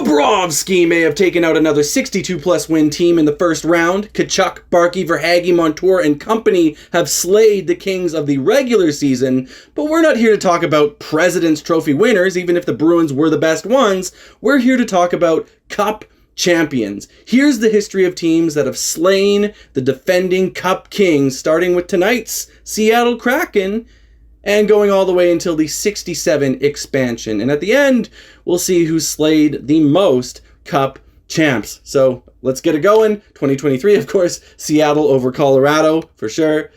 Bobrovsky may have taken out another 62-plus win team in the first round. Tkachuk, Barkey, Verhaeghe, Montour, and company have slayed the Kings of the regular season, but we're not here to talk about President's Trophy winners, even if the Bruins were the best ones. We're here to talk about Cup champions. Here's the history of teams that have slain the defending Cup Kings, starting with tonight's Seattle Kraken, and going all the way until the 67 expansion. And at the end, we'll see who slayed the most Cup champs. So let's get it going. 2023, of course, Seattle over Colorado, for sure.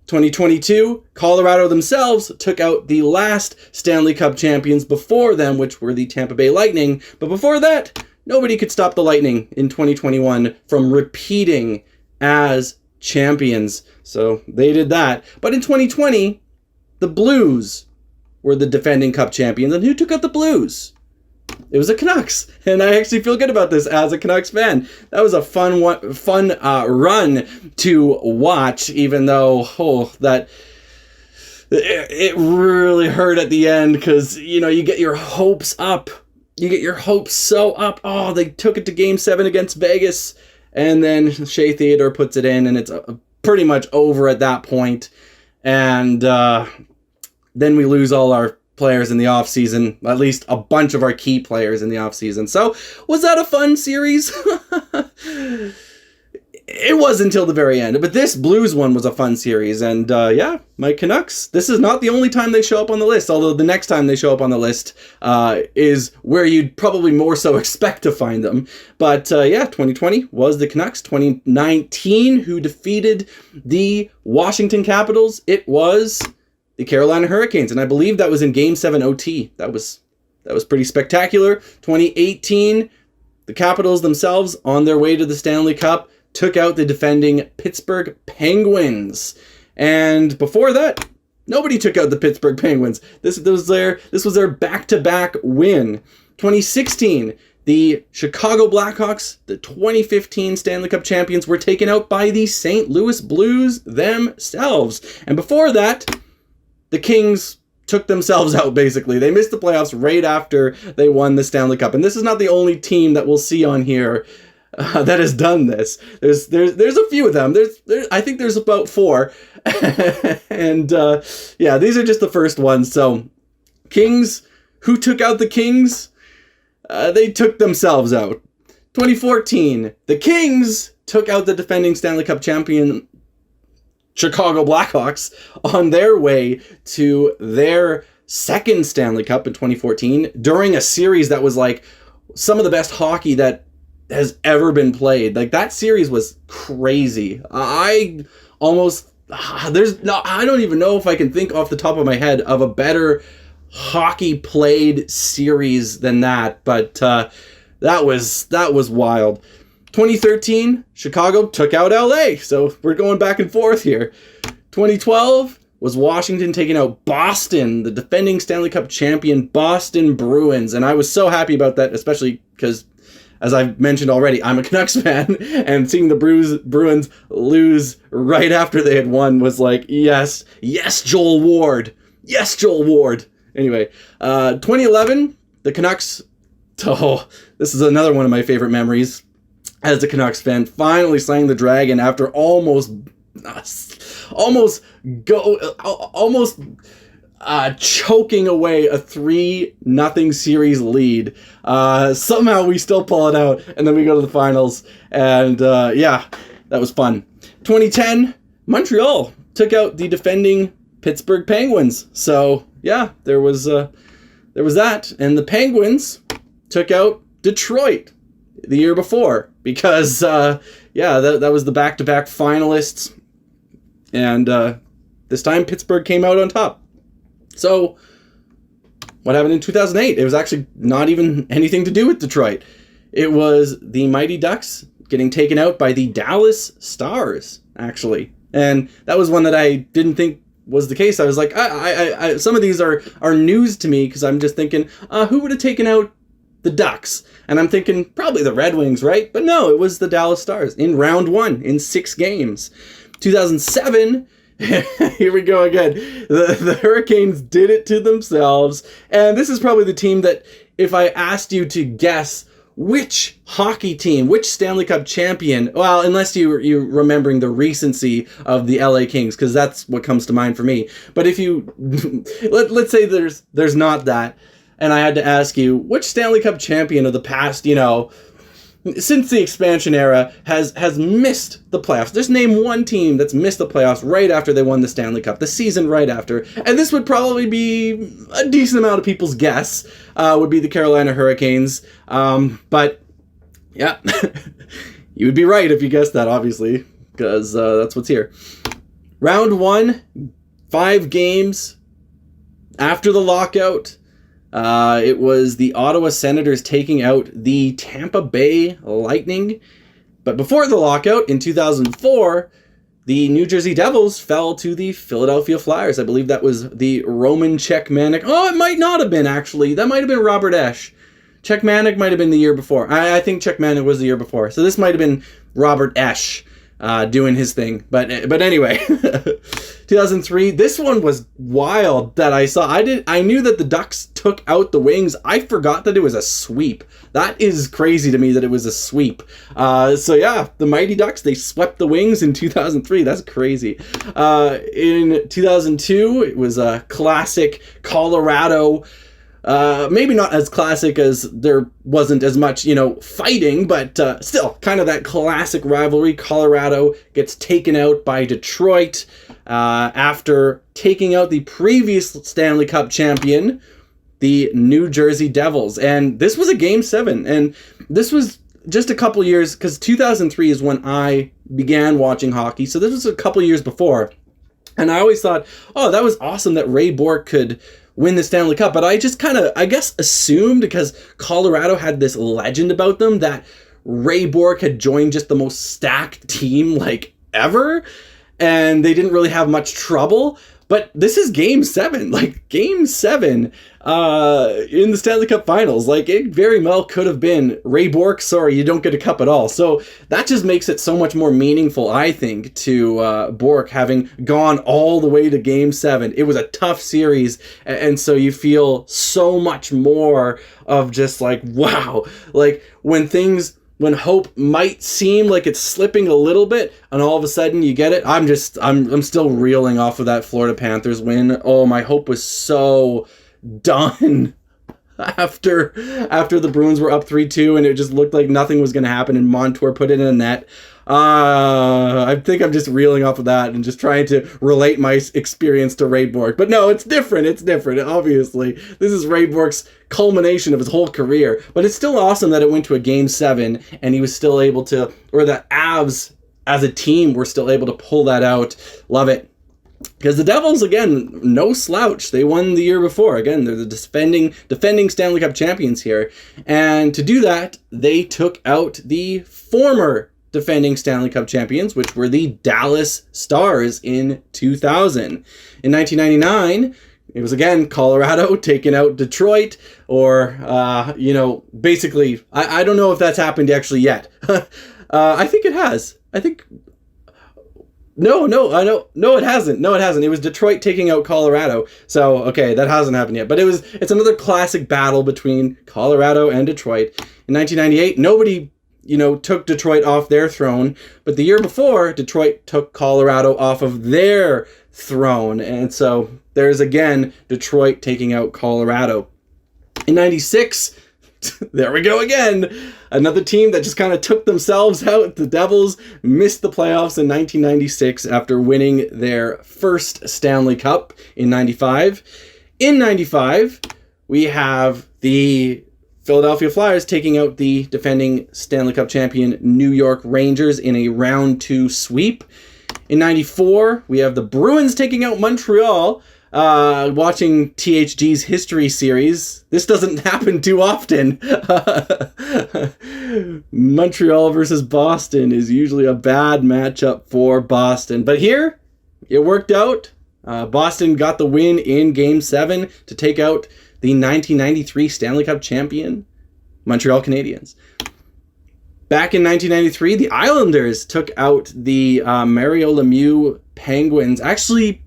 2022, Colorado themselves took out the last Stanley Cup champions before them, which were the Tampa Bay Lightning. But before that, nobody could stop the Lightning in 2021 from repeating as champions. So they did that. But in 2020, the Blues were the defending Cup champions. And who took out the Blues? It was the Canucks. And I actually feel good about this as a Canucks fan. That was a fun run to watch, even though, it really hurt at the end because, you get your hopes up. You get your hopes so up. Oh, they took it to Game 7 against Vegas. And then Shea Theodore puts it in, and it's pretty much over at that point. And then we lose all our players in the offseason, at least a bunch of our key players in the offseason. So, was that a fun series? It was until the very end. But this Blues one was a fun series. And my Canucks, this is not the only time they show up on the list, although the next time they show up on the list is where you'd probably more so expect to find them. But 2020 was the Canucks. 2019, who defeated the Washington Capitals, it was the Carolina Hurricanes, and I believe that was in Game 7 OT. That was pretty spectacular. 2018, the Capitals themselves, on their way to the Stanley Cup, took out the defending Pittsburgh Penguins. And before that, nobody took out the Pittsburgh Penguins. This was their back-to-back win. 2016, the Chicago Blackhawks, the 2015 Stanley Cup champions, were taken out by the St. Louis Blues themselves. And before that, the Kings took themselves out, basically. They missed the playoffs right after they won the Stanley Cup. And this is not the only team that we'll see on here that has done this. There's a few of them. I think there's about 4. And these are just the first ones. So Kings, who took out the Kings? They took themselves out. 2014, the Kings took out the defending Stanley Cup champion Chicago Blackhawks on their way to their second Stanley Cup in 2014 during a series that was like some of the best hockey that has ever been played. Like, that series was crazy. I don't even know if I can think off the top of my head of a better hockey played series than that, but that was wild. 2013, Chicago took out LA, so we're going back and forth here. 2012 was Washington taking out Boston, the defending Stanley Cup champion Boston Bruins, and I was so happy about that, especially because, as I've mentioned already, I'm a Canucks fan, and seeing the Bruins lose right after they had won was like, yes, Joel Ward. Yes, Joel Ward. Anyway, 2011, the Canucks, this is another one of my favorite memories as a Canucks fan, finally slaying the Dragon after almost choking away a 3-0 series lead. Somehow we still pull it out, and then we go to the finals, and that was fun. 2010, Montreal took out the defending Pittsburgh Penguins. So there was that, and the Penguins took out Detroit the year before because that was the back-to-back finalists, and this time Pittsburgh came out on top. So what happened in 2008? It was actually not even anything to do with Detroit. It was the Mighty Ducks getting taken out by the Dallas Stars, actually. And that was one that I didn't think was the case. I was like, I some of these are news to me because I'm just thinking, who would have taken out the Ducks? And I'm thinking probably the Red Wings, right? But no, it was the Dallas Stars in round 1 in 6 games. 2007, here we go again. The Hurricanes did it to themselves. And this is probably the team that if I asked you to guess which hockey team, which Stanley Cup champion, well, unless you're remembering the recency of the LA Kings, because that's what comes to mind for me. But if you, let's say there's not that, and I had to ask you, which Stanley Cup champion of the past, since the expansion era has missed the playoffs. Just name one team that's missed the playoffs right after they won the Stanley Cup, the season right after. And this would probably be a decent amount of people's guess, would be the Carolina Hurricanes. But yeah, you would be right if you guessed that, obviously, because that's what's here. Round 1, 5 games after the lockout. It was the Ottawa Senators taking out the Tampa Bay Lightning. But before the lockout, in 2004, the New Jersey Devils fell to the Philadelphia Flyers. I believe that was the Roman Cechmanek. Oh, it might not have been, actually. That might have been Robert Esche. Cechmanek might have been the year before. I think Cechmanek was the year before. So this might have been Robert Esche doing his thing. But anyway, 2003, this one was wild that I saw. I knew that the Ducks took out the Wings. I forgot that it was a sweep. That is crazy to me that it was a sweep. So yeah, the Mighty Ducks, they swept the Wings in 2003. That's crazy. In 2002, it was a classic Colorado. Maybe not as classic as there wasn't as much, fighting, but still kind of that classic rivalry. Colorado gets taken out by Detroit after taking out the previous Stanley Cup champion, the New Jersey Devils. And this was a Game 7. And this was just a couple years, because 2003 is when I began watching hockey. So this was a couple years before. And I always thought, oh, that was awesome that Ray Bourque could win the Stanley Cup. But I just kind of, I guess, assumed, because Colorado had this legend about them, that Ray Bourque had joined just the most stacked team ever, and they didn't really have much trouble. But this is Game 7, Game 7 in the Stanley Cup Finals. It very well could have been Ray Bourque, sorry, you don't get a cup at all. So that just makes it so much more meaningful, I think, to Bourque having gone all the way to Game 7. It was a tough series, and so you feel so much more of just wow. When hope might seem like it's slipping a little bit, and all of a sudden you get it, I'm still reeling off of that Florida Panthers win. Oh, my hope was so done after the Bruins were up 3-2, and it just looked like nothing was going to happen, and Montour put it in a net. I think I'm just reeling off of that and just trying to relate my experience to Ray Bourque. But no, it's different. Obviously. This is Ray Bourque's culmination of his whole career. But it's still awesome that it went to a Game 7 and he was still able to, or the Avs as a team were still able to pull that out. Love it. Because the Devils, again, no slouch. They won the year before. Again, they're the defending Stanley Cup champions here. And to do that, they took out the former defending Stanley Cup champions, which were the Dallas Stars in 2000. In 1999, it was again Colorado taking out Detroit, or, basically, I don't know if that's happened actually yet. I think it has. No, it hasn't. It was Detroit taking out Colorado. So, okay, that hasn't happened yet. But it's another classic battle between Colorado and Detroit. In 1998, nobody took Detroit off their throne. But the year before, Detroit took Colorado off of their throne. And so there's, again, Detroit taking out Colorado. In 96, there we go again. Another team that just kind of took themselves out. The Devils missed the playoffs in 1996 after winning their first Stanley Cup in 95. In 95, we have the Philadelphia Flyers taking out the defending Stanley Cup champion New York Rangers in a round 2 sweep. In 94, we have the Bruins taking out Montreal. Watching THG's history series, this doesn't happen too often. Montreal versus Boston is usually a bad matchup for Boston. But here, it worked out. Boston got the win in Game 7 to take out the 1993 Stanley Cup champion, Montreal Canadiens. Back in 1993, the Islanders took out the Mario Lemieux Penguins. Actually,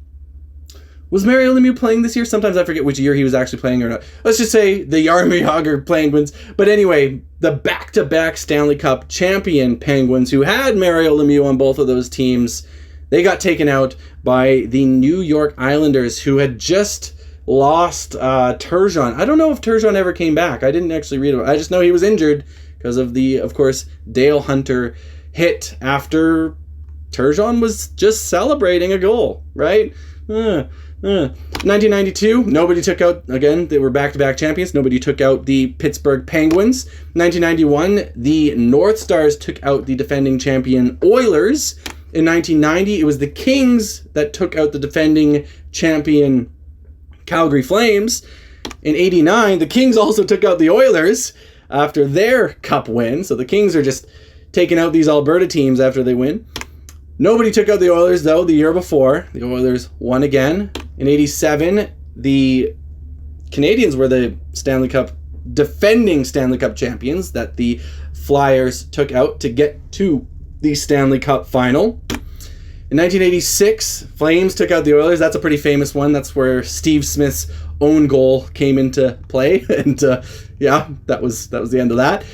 Was Mario Lemieux playing this year? Sometimes I forget which year he was actually playing or not. Let's just say the Jaromir Jagr Penguins. But anyway, the back-to-back Stanley Cup champion Penguins, who had Mario Lemieux on both of those teams, they got taken out by the New York Islanders, who had just lost Turgeon. I don't know if Turgeon ever came back. I didn't actually read about it. I just know he was injured because of the, of course, Dale Hunter hit after Turgeon was just celebrating a goal, right? 1992, nobody took out, again, they were back-to-back champions, nobody took out the Pittsburgh Penguins. 1991, the North Stars took out the defending champion Oilers. In 1990, it was the Kings that took out the defending champion Calgary Flames. In 89, the Kings also took out the Oilers after their cup win. So the Kings are just taking out these Alberta teams after they win. Nobody took out the Oilers, though, the year before. The Oilers won again. In 87, the Canadiens were the defending Stanley Cup champions that the Flyers took out to get to the Stanley Cup final. In 1986, Flames took out the Oilers. That's a pretty famous one. That's where Steve Smith's own goal came into play. And yeah, that was the end of that.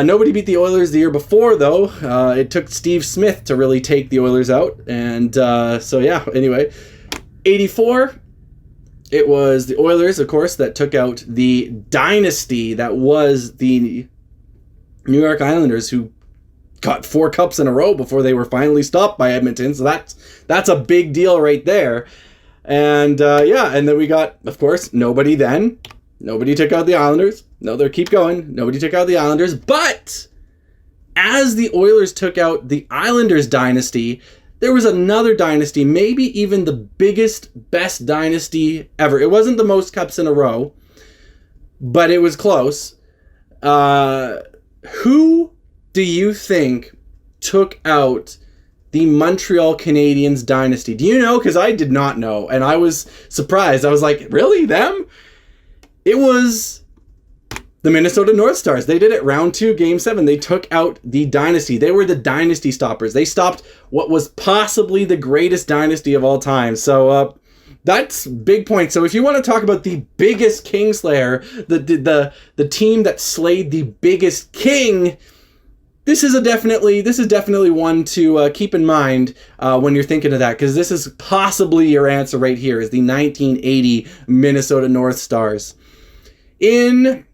Nobody beat the Oilers the year before, though. It took Steve Smith to really take the Oilers out. And so, yeah, anyway. 84, it was the Oilers, of course, that took out the dynasty that was the New York Islanders, who got 4 cups in a row before they were finally stopped by Edmonton. So that's a big deal right there. And yeah, and then we got, of course, nobody took out the Islanders. No, they keep going. Nobody took out the Islanders. But as the Oilers took out the Islanders dynasty, there was another dynasty, maybe even the biggest, best dynasty ever. It wasn't the most cups in a row, but it was close. Who do you think took out the Montreal Canadiens dynasty? Do you know? Because I did not know, and I was surprised. I was like, really? Them? It was the Minnesota North Stars. They did it round 2, game 7. They took out the dynasty. They were the dynasty stoppers. They stopped what was possibly the greatest dynasty of all time. So that's big point. So if you want to talk about the biggest Kingslayer, the team that slayed the biggest king, this is definitely one to keep in mind when you're thinking of that, because this is possibly your answer right here, is the 1980 Minnesota North Stars. In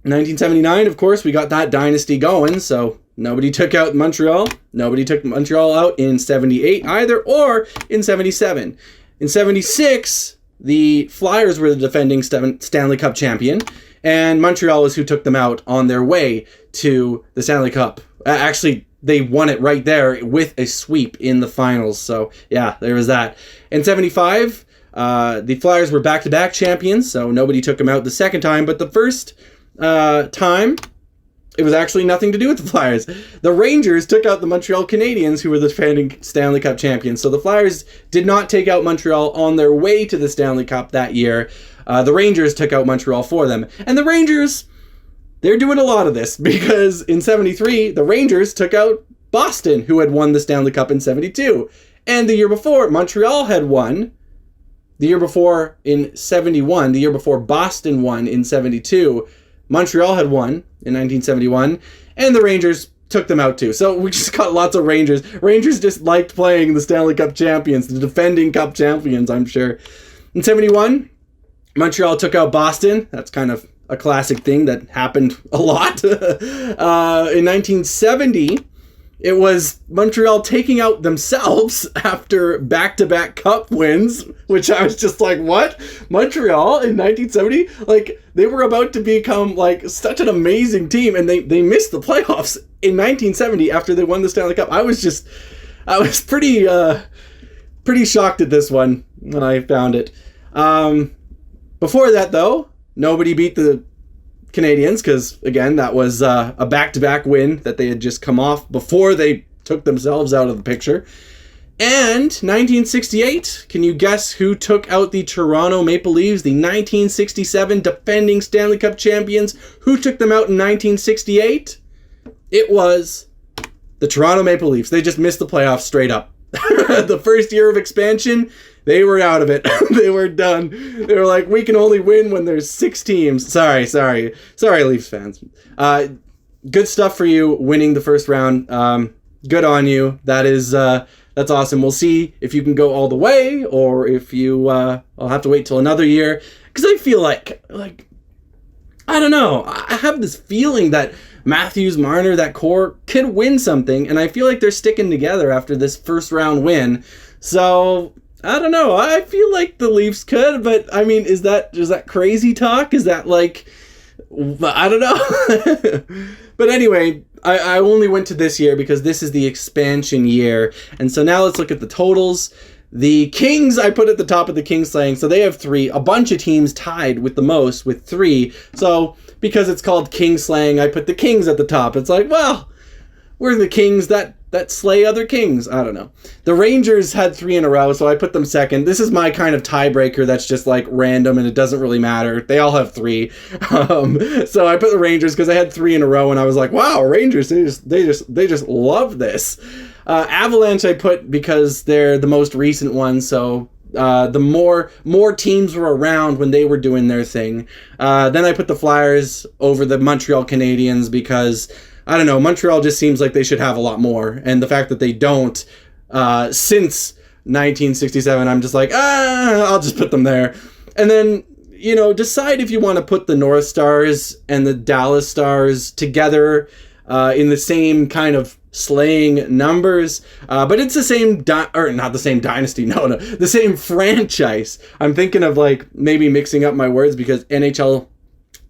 1979, of course, we got that dynasty going, so nobody took out Montreal. Nobody took Montreal out in 78 either, or in 77. In 76, the Flyers were the defending Stanley Cup champion, and Montreal is who took them out on their way to the Stanley Cup. Actually, they won it right there with a sweep in the finals, so yeah, there was that. In 75, the Flyers were back-to-back champions, so nobody took them out the second time, but the first time, it was actually nothing to do with the Flyers. The Rangers took out the Montreal Canadiens, who were the defending Stanley Cup champions. So the Flyers did not take out Montreal on their way to the Stanley Cup that year. The Rangers took out Montreal for them. And the Rangers, they're doing a lot of this, because in 73, the Rangers took out Boston, who had won the Stanley Cup in 72. And the year before, Montreal had won. The year before, in 71, the year before Boston won in 72, Montreal had won in 1971, and the Rangers took them out too. So we just got lots of Rangers. Rangers just liked playing the Stanley Cup champions, the defending Cup champions, I'm sure. In 71, Montreal took out Boston. That's kind of a classic thing that happened a lot. In 1970, it was Montreal taking out themselves after back-to-back cup wins, which I was just like, what? Montreal in 1970? Like, they were about to become, like, such an amazing team, and they missed the playoffs in 1970 after they won the Stanley Cup. I was pretty shocked at this one when I found it. Before that, though, nobody beat the Canadiens, because again, that was a back-to-back win that they had just come off before they took themselves out of the picture. And 1968, can you guess who took out the Toronto Maple Leafs, the 1967 defending Stanley Cup champions? Who took them out in 1968? It was the Toronto Maple Leafs. They just missed the playoffs straight up. The first year of expansion, They were out of it. They were done. They were like, we can only win when there's 6 teams. Sorry, Leafs fans. Good stuff for you winning the first round. Good on you. That's awesome. We'll see if you can go all the way, or if you I'll have to wait till another year, because I feel like I don't know. I have this feeling that Matthews, Marner, that core could win something, and I feel like they're sticking together after this first round win. So I don't know. I feel like the Leafs could, but I mean, is that crazy talk? Is that like, I don't know. But anyway, I only went to this year because this is the expansion year. And so now let's look at the totals. The Kings, I put at the top of the Kingslaying, so they have 3. A bunch of teams tied with the most with 3. So because it's called Kingslaying, I put the Kings at the top. It's like, well, we're the Kings that slay other kings. I don't know. The Rangers had 3 in a row, so I put them second. This is my kind of tiebreaker that's just like random and it doesn't really matter. They all have 3. So I put the Rangers because I had 3 in a row and I was like, wow, Rangers, they just love this. Avalanche I put because they're the most recent one, so the more teams were around when they were doing their thing. Then I put the Flyers over the Montreal Canadiens because, I don't know, Montreal just seems like they should have a lot more. And the fact that they don't, since 1967, I'm just like, I'll just put them there. And then, decide if you want to put the North Stars and the Dallas Stars together in the same kind of slaying numbers. But it's the same, not the same dynasty, no, the same franchise. I'm thinking of like maybe mixing up my words because NHL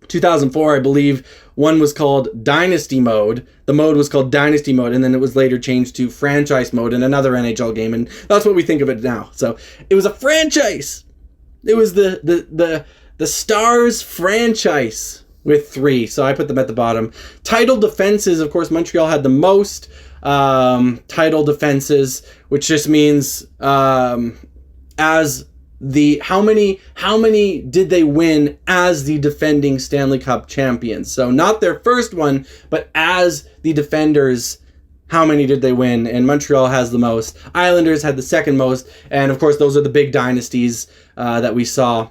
2004, I believe, one was called Dynasty Mode. The mode was called Dynasty Mode, and then it was later changed to Franchise Mode in another NHL game, and that's what we think of it now. So it was a franchise. It was the Stars franchise with 3, so I put them at the bottom. Title defenses, of course, Montreal had the most title defenses, which just means as the how many did they win as the defending Stanley Cup champions. So not their first one, but as the defenders, how many did they win? And Montreal has the most. Islanders had the second most, and of course those are the big dynasties that we saw.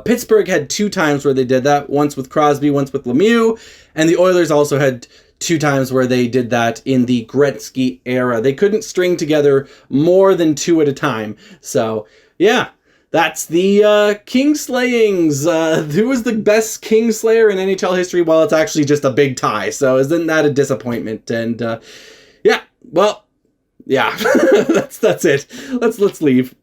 Pittsburgh had 2 times where they did that, once with Crosby, once with Lemieux, and the Oilers also had 2 times where they did that in the Gretzky era. They couldn't string together more than 2 at a time. So yeah, that's the Kingslayings. Who was the best Kingslayer in NHL history? Well, it's actually just a big tie. So isn't that a disappointment? And yeah, that's it. Let's leave.